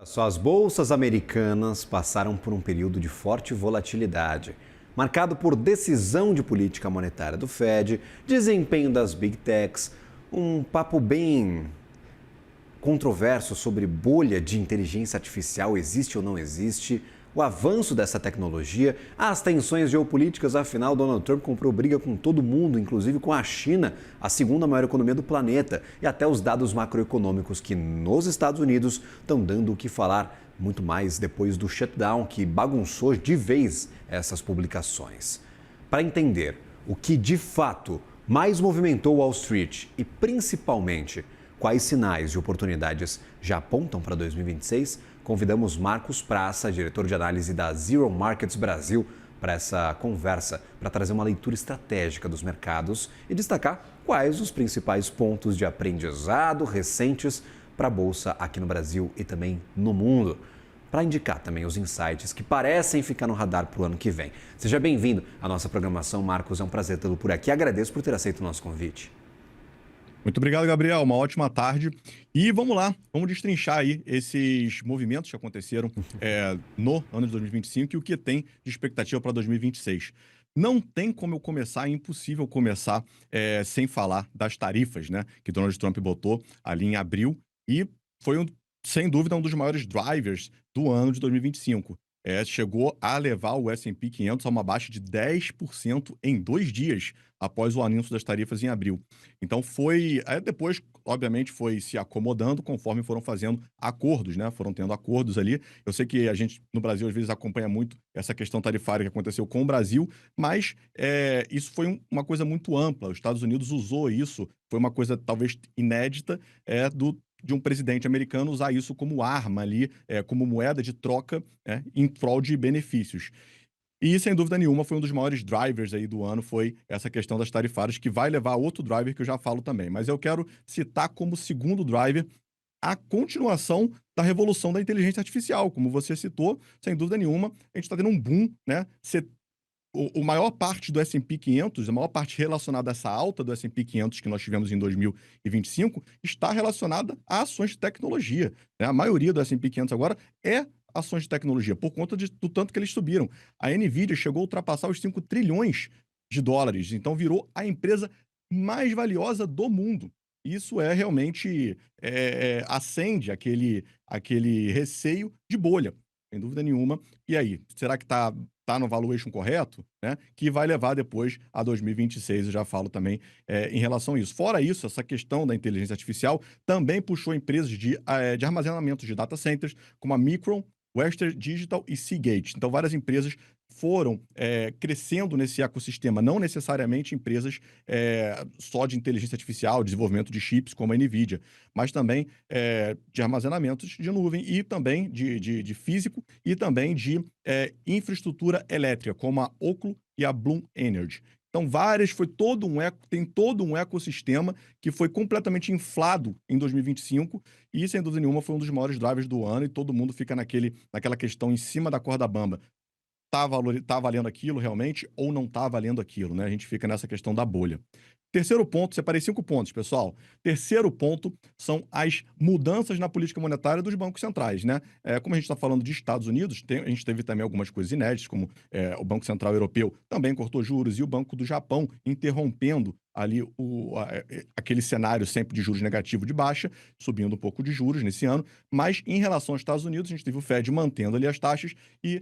Só as bolsas americanas passaram por um período de forte volatilidade, marcado por decisão de política monetária do Fed, desempenho das Big Techs, um papo bem controverso sobre bolha de inteligência artificial existe ou não existe, o avanço dessa tecnologia, as tensões geopolíticas, afinal, Donald Trump comprou briga com todo mundo, inclusive com a China, a segunda maior economia do planeta, e até os dados macroeconômicos que nos Estados Unidos estão dando o que falar, muito mais depois do shutdown que bagunçou de vez essas publicações. Para entender o que de fato mais movimentou Wall Street e principalmente quais sinais e oportunidades já apontam para 2026, convidamos Marcos Praça, diretor de análise da Zero Markets Brasil, para essa conversa, para trazer uma leitura estratégica dos mercados e destacar quais os principais pontos de aprendizado recentes para a Bolsa aqui no Brasil e também no mundo, para indicar também os insights que parecem ficar no radar para o ano que vem. Seja bem-vindo à nossa programação, Marcos. É um prazer tê-lo por aqui. Agradeço por ter aceito o nosso convite. Muito obrigado, Gabriel. Uma ótima tarde. E vamos lá, vamos destrinchar aí esses movimentos que aconteceram no ano de 2025 e o que tem de expectativa para 2026. Não tem como eu começar, é impossível começar sem falar das tarifas, né, que Donald Trump botou ali em abril e foi, sem dúvida, um dos maiores drivers do ano de 2025. Chegou a levar o S&P 500 a uma baixa de 10% em 2 dias após o anúncio das tarifas em abril. Então foi. Depois, obviamente, foi se acomodando conforme foram fazendo acordos, né? Foram tendo acordos ali. Eu sei que a gente, no Brasil, às vezes acompanha muito essa questão tarifária que aconteceu com o Brasil, mas isso foi uma coisa muito ampla. Os Estados Unidos usou isso, foi uma coisa talvez inédita de um presidente americano usar isso como arma ali, como moeda de troca, em prol de benefícios. E, sem dúvida nenhuma, foi um dos maiores drivers aí do ano, foi essa questão das tarifárias, que vai levar a outro driver que eu já falo também. Mas eu quero citar como segundo driver a continuação da revolução da inteligência artificial. Como você citou, sem dúvida nenhuma, a gente está tendo um boom, né? O maior parte do S&P 500, a maior parte relacionada a essa alta do S&P 500 que nós tivemos em 2025, está relacionada a ações de tecnologia, né? A maioria do S&P 500 agora é ações de tecnologia, por conta do tanto que eles subiram. A Nvidia chegou a ultrapassar os 5 trilhões de dólares, então virou a empresa mais valiosa do mundo. Isso realmente acende aquele receio de bolha, sem dúvida nenhuma. E aí, será que tá no valuation correto, né? Que vai levar depois a 2026, eu já falo também em relação a isso. Fora isso, essa questão da inteligência artificial também puxou empresas de armazenamento de data centers, como a Micron, Western Digital e Seagate. Então, várias empresas foram crescendo nesse ecossistema, não necessariamente empresas só de inteligência artificial, desenvolvimento de chips como a NVIDIA, mas também de armazenamentos de nuvem e também de físico e também de infraestrutura elétrica, como a Oklo e a Bloom Energy. Então, tem todo um ecossistema que foi completamente inflado em 2025 e, sem dúvida nenhuma, foi um dos maiores drivers do ano e todo mundo fica naquela questão em cima da corda bamba. Tá valendo aquilo realmente ou não tá valendo aquilo, né? A gente fica nessa questão da bolha. Terceiro ponto, separei 5 pontos, pessoal. Terceiro ponto são as mudanças na política monetária dos bancos centrais, né? Como a gente está falando de Estados Unidos, a gente teve também algumas coisas inéditas, como o Banco Central Europeu também cortou juros e o Banco do Japão interrompendo ali aquele cenário sempre de juros negativo de baixa, subindo um pouco de juros nesse ano. Mas em relação aos Estados Unidos, a gente teve o Fed mantendo ali as taxas e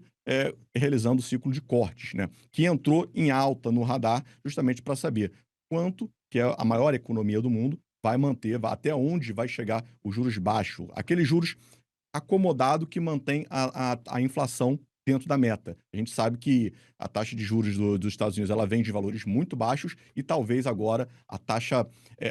realizando o ciclo de cortes, né? Que entrou em alta no radar justamente para saber quanto que é a maior economia do mundo vai manter, até onde vai chegar os juros baixos, aqueles juros acomodado que mantém a inflação dentro da meta. A gente sabe que a taxa de juros dos Estados Unidos ela vem de valores muito baixos e talvez agora a taxa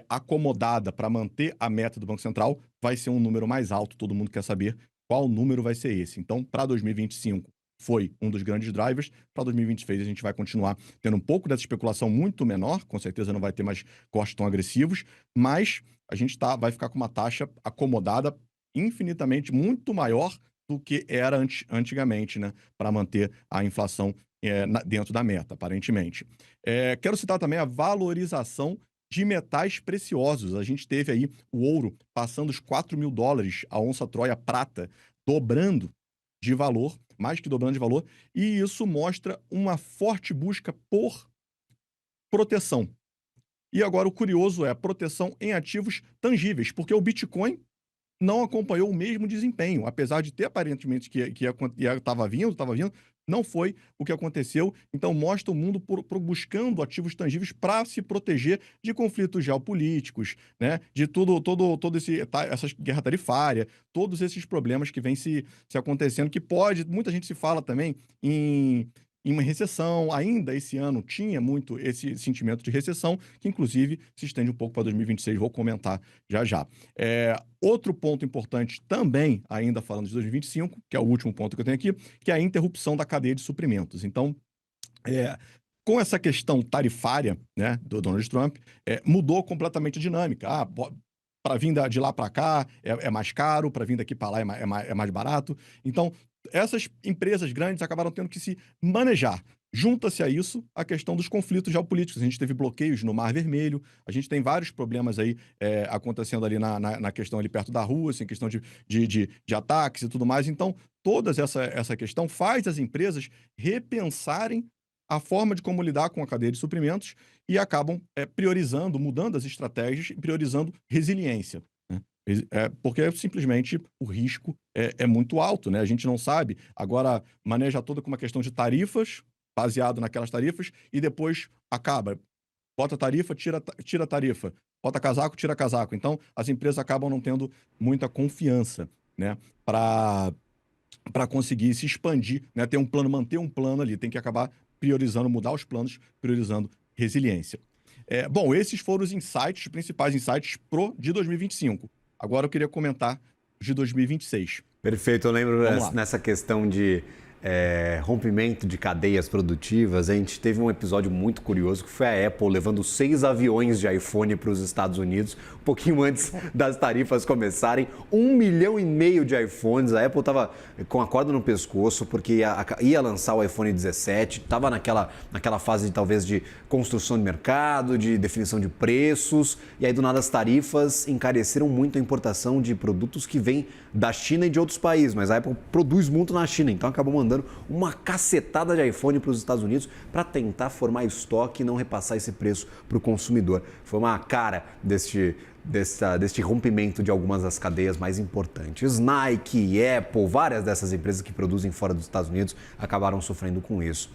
acomodada para manter a meta do Banco Central vai ser um número mais alto. Todo mundo quer saber qual número vai ser esse. Então, para 2025, foi um dos grandes drivers. Para 2026, a gente vai continuar tendo um pouco dessa especulação muito menor, com certeza não vai ter mais cortes tão agressivos, mas a gente vai ficar com uma taxa acomodada infinitamente muito maior do que era antigamente, né, para manter a inflação dentro da meta, aparentemente. Quero citar também a valorização de metais preciosos. A gente teve aí o ouro passando os 4 mil dólares, a onça Troia prata, dobrando de valor, mais que dobrando de valor, e isso mostra uma forte busca por proteção. E agora o curioso é proteção em ativos tangíveis, porque o Bitcoin não acompanhou o mesmo desempenho, apesar de ter aparentemente que estava vindo, não foi o que aconteceu. Então mostra o mundo buscando ativos tangíveis para se proteger de conflitos geopolíticos, né? De todo essa guerra tarifária, todos esses problemas que vêm se acontecendo, que pode, muita gente se fala também em uma recessão. Ainda esse ano tinha muito esse sentimento de recessão, que inclusive se estende um pouco para 2026, vou comentar já já. Outro ponto importante também, ainda falando de 2025, que é o último ponto que eu tenho aqui, que é a interrupção da cadeia de suprimentos. Então, com essa questão tarifária, né, do Donald Trump, mudou completamente a dinâmica. Para vir de lá para cá é mais caro, para vir daqui para lá é mais barato. Então, essas empresas grandes acabaram tendo que se manejar. Junta-se a isso a questão dos conflitos geopolíticos. A gente teve bloqueios no Mar Vermelho, a gente tem vários problemas aí acontecendo ali na questão ali perto da Rússia, em questão de ataques e tudo mais. Então, toda essa questão faz as empresas repensarem a forma de como lidar com a cadeia de suprimentos e acabam priorizando, mudando as estratégias e priorizando resiliência, né? Porque simplesmente o risco é muito alto, né? A gente não sabe, agora maneja toda com uma questão de tarifas, baseado naquelas tarifas, e depois acaba. Bota tarifa, tira tarifa. Bota casaco, tira casaco. Então, as empresas acabam não tendo muita confiança, né? Para conseguir se expandir, né? Ter um plano, manter um plano ali. Tem que acabar priorizando, mudar os planos, priorizando resiliência. Bom, esses foram os insights, os principais insights de 2025. Agora eu queria comentar de 2026. Perfeito, eu lembro Vamos lá. nessa questão de rompimento de cadeias produtivas, a gente teve um episódio muito curioso que foi a Apple levando 6 aviões de iPhone para os Estados Unidos, um pouquinho antes das tarifas começarem, 1,5 milhão de iPhones. A Apple estava com a corda no pescoço porque ia lançar o iPhone 17, estava naquela fase talvez de construção de mercado, de definição de preços, e aí do nada as tarifas encareceram muito a importação de produtos que vêm da China e de outros países, mas a Apple produz muito na China, então acabou mandando uma cacetada de iPhone para os Estados Unidos para tentar formar estoque e não repassar esse preço para o consumidor. Foi uma cara deste rompimento de algumas das cadeias mais importantes. Nike, Apple, várias dessas empresas que produzem fora dos Estados Unidos acabaram sofrendo com isso.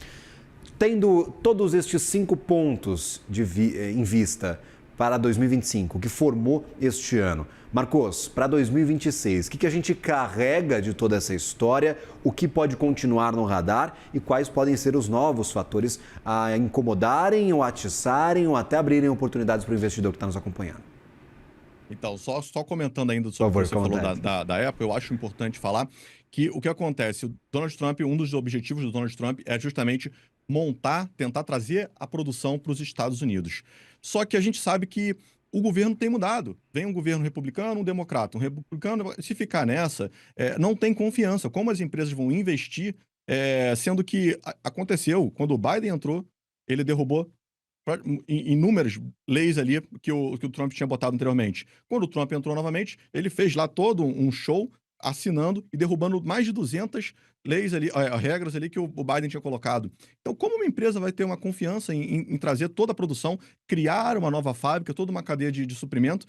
Tendo todos estes 5 pontos em vista para 2025, que formou este ano, Marcos, para 2026, o que a gente carrega de toda essa história, o que pode continuar no radar e quais podem ser os novos fatores a incomodarem ou atiçarem ou até abrirem oportunidades para o investidor que está nos acompanhando? Então, só comentando ainda sobre o que você falou da Apple, eu acho importante falar que o que acontece, o Donald Trump, um dos objetivos do Donald Trump é justamente tentar trazer a produção para os Estados Unidos. Só que a gente sabe que o governo tem mudado. Vem um governo republicano, um democrata. Um republicano, se ficar nessa, não tem confiança. Como as empresas vão investir, sendo que aconteceu, quando o Biden entrou, ele derrubou inúmeras leis ali que o Trump tinha botado anteriormente. Quando o Trump entrou novamente, ele fez lá todo um show assinando e derrubando mais de 200 leis ali, regras ali que o Biden tinha colocado. Então, como uma empresa vai ter uma confiança em trazer toda a produção, criar uma nova fábrica, toda uma cadeia de suprimento,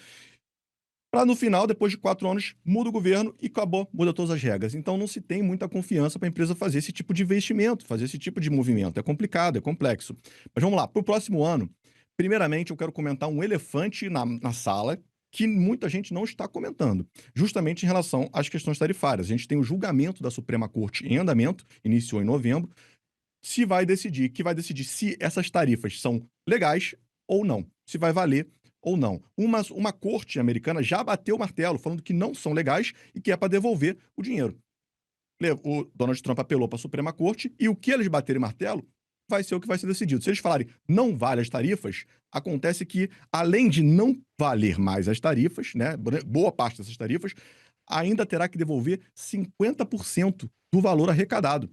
para no final, depois de 4 anos, muda o governo e acabou, muda todas as regras. Então não se tem muita confiança para a empresa fazer esse tipo de investimento, fazer esse tipo de movimento. É complicado, é complexo. Mas vamos lá, para o próximo ano, primeiramente eu quero comentar um elefante na sala que muita gente não está comentando, justamente em relação às questões tarifárias. A gente tem o julgamento da Suprema Corte em andamento, iniciou em novembro, que vai decidir se essas tarifas são legais ou não, se vai valer ou não. Uma corte americana já bateu o martelo, falando que não são legais e que é para devolver o dinheiro. O Donald Trump apelou para a Suprema Corte e o que eles baterem martelo vai ser o que vai ser decidido. Se eles falarem não vale as tarifas, acontece que, além de não valer mais as tarifas, né, boa parte dessas tarifas, ainda terá que devolver 50% do valor arrecadado.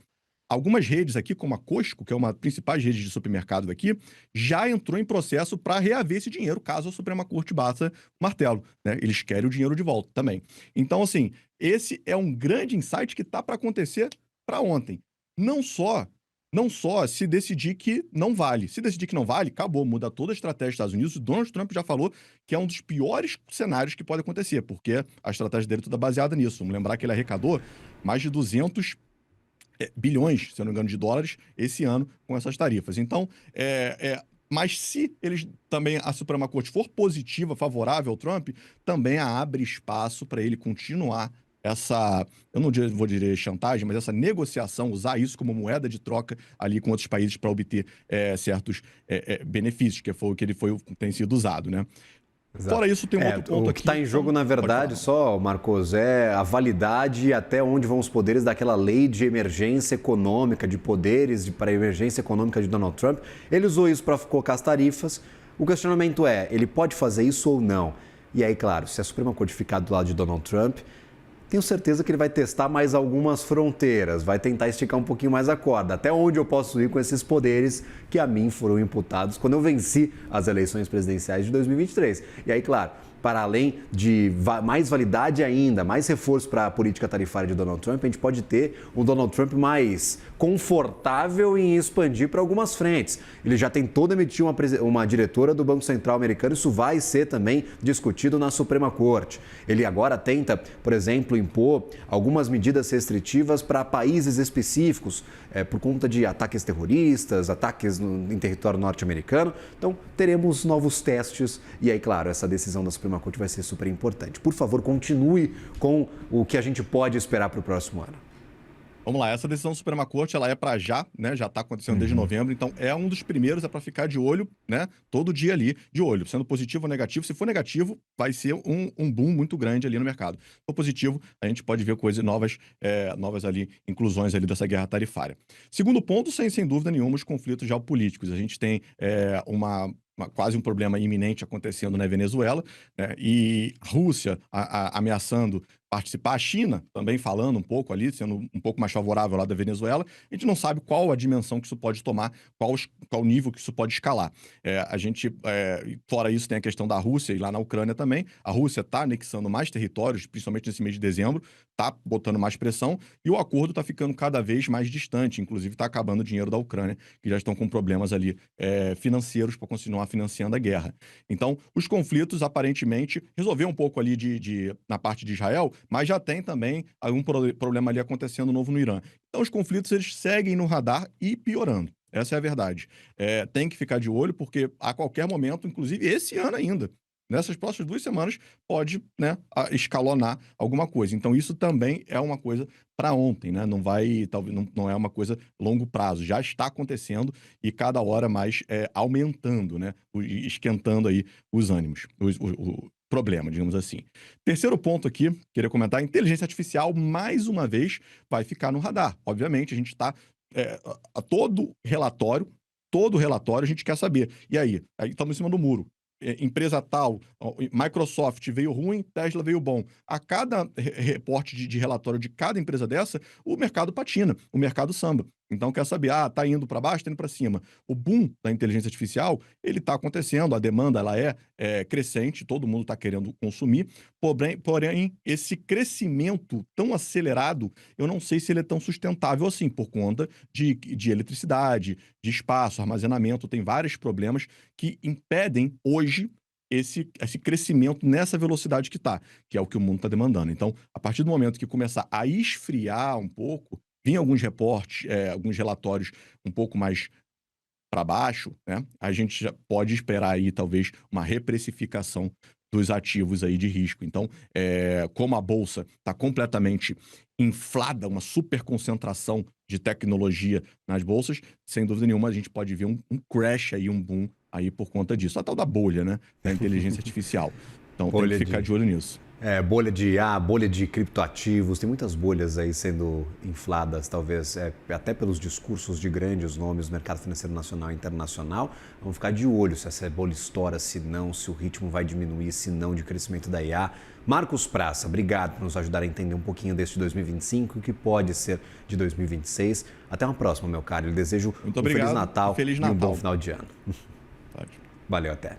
algumas redes aqui, como a Costco, que é uma das principais redes de supermercado daqui, já entrou em processo para reaver esse dinheiro, caso a Suprema Corte bata o martelo, né? Eles querem o dinheiro de volta também. Então, assim, esse é um grande insight que está para acontecer para ontem. Não só se decidir que não vale. Se decidir que não vale, acabou, muda toda a estratégia dos Estados Unidos. O Donald Trump já falou que é um dos piores cenários que pode acontecer, porque a estratégia dele é toda baseada nisso. Vamos lembrar que ele arrecadou mais de 200 bilhões, se eu não me engano, de dólares esse ano com essas tarifas. Então, mas se eles também, a Suprema Corte for positiva, favorável ao Trump, também abre espaço para ele continuar essa, eu não vou dizer chantagem, mas essa negociação, usar isso como moeda de troca ali com outros países para obter certos benefícios, que foi o que tem sido usado, né? Exato. Fora isso, tem um outro ponto o aqui. que está em jogo, na verdade, só, Marcos, é a validade e até onde vão os poderes daquela lei de emergência econômica, de poderes para a emergência econômica de Donald Trump. Ele usou isso para colocar as tarifas. O questionamento é, ele pode fazer isso ou não? E aí, claro, se a Suprema Corte ficar do lado de Donald Trump, tenho certeza que ele vai testar mais algumas fronteiras, vai tentar esticar um pouquinho mais a corda, até onde eu posso ir com esses poderes que a mim foram imputados quando eu venci as eleições presidenciais de 2023. E aí, claro, para além de mais validade ainda, mais reforço para a política tarifária de Donald Trump, a gente pode ter um Donald Trump mais confortável em expandir para algumas frentes. Ele já tentou demitir uma diretora do Banco Central americano, isso vai ser também discutido na Suprema Corte. Ele agora tenta, por exemplo, impor algumas medidas restritivas para países específicos, por conta de ataques terroristas, ataques em território norte-americano. Então, teremos novos testes e aí, claro, essa decisão da Suprema Corte vai ser super importante. Por favor, continue com o que a gente pode esperar para o próximo ano. Vamos lá, essa decisão da Suprema Corte, ela é para já, né? Já está acontecendo desde novembro, então é um dos primeiros, é para ficar de olho, né? Todo dia ali, de olho, sendo positivo ou negativo. Se for negativo, vai ser um boom muito grande ali no mercado. Se for positivo, a gente pode ver coisas novas ali, inclusões ali dessa guerra tarifária. Segundo ponto, sem dúvida nenhuma, os conflitos geopolíticos. A gente tem quase um problema iminente acontecendo na Venezuela, né? E a Rússia ameaçando participar, a China também falando um pouco ali, sendo um pouco mais favorável lá da Venezuela. A gente não sabe qual a dimensão que isso pode tomar, qual nível que isso pode escalar. Fora isso, tem a questão da Rússia e lá na Ucrânia também. A Rússia está anexando mais territórios, principalmente nesse mês de dezembro, está botando mais pressão e o acordo está ficando cada vez mais distante. Inclusive, está acabando o dinheiro da Ucrânia, que já estão com problemas ali financeiros para continuar financiando a guerra. Então, os conflitos, aparentemente, resolveu um pouco ali na parte de Israel, mas já tem também algum problema ali acontecendo novo no Irã. Então, os conflitos, eles seguem no radar e piorando. Essa é a verdade. Tem que ficar de olho, porque a qualquer momento, inclusive esse ano ainda, nessas próximas 2 semanas, pode, né, escalonar alguma coisa. Então, isso também é uma coisa para ontem, né? Talvez não é uma coisa longo prazo. Já está acontecendo e cada hora mais aumentando, né? Esquentando aí os ânimos, o problema, digamos assim. Terceiro ponto aqui, queria comentar, a inteligência artificial, mais uma vez, vai ficar no radar. Obviamente, a gente está a todo relatório a gente quer saber. E aí estamos em cima do muro. Empresa tal, Microsoft veio ruim, Tesla veio bom. A cada reporte de relatório de cada empresa dessa, o mercado patina, o mercado samba. Então, quer saber, tá indo para baixo, tá indo para cima. O boom da inteligência artificial, ele está acontecendo, a demanda ela é crescente, todo mundo está querendo consumir, porém, esse crescimento tão acelerado, eu não sei se ele é tão sustentável assim, por conta de eletricidade, de espaço, armazenamento, tem vários problemas que impedem hoje esse crescimento nessa velocidade que é o que o mundo está demandando. Então, a partir do momento que começar a esfriar um pouco, vir alguns reportes, alguns relatórios um pouco mais para baixo, né? A gente já pode esperar aí, talvez, uma reprecificação dos ativos aí de risco. Então, como a Bolsa está completamente inflada, uma super concentração de tecnologia nas bolsas, sem dúvida nenhuma, a gente pode ver um crash aí, um boom aí por conta disso. A tal da bolha, né? Da inteligência artificial. Então, tem que ficar de olho nisso. Bolha de IA, bolha de criptoativos, tem muitas bolhas aí sendo infladas, talvez até pelos discursos de grandes nomes do mercado financeiro nacional e internacional. Vamos ficar de olho se essa bolha estoura, se não, se o ritmo vai diminuir, se não, de crescimento da IA. Marcos Praça, obrigado por nos ajudar a entender um pouquinho deste 2025 e o que pode ser de 2026. Até uma próxima, meu caro. Eu desejo Muito um obrigado. Feliz Natal Feliz e Natal. um bom final de ano. Pode. Valeu, até.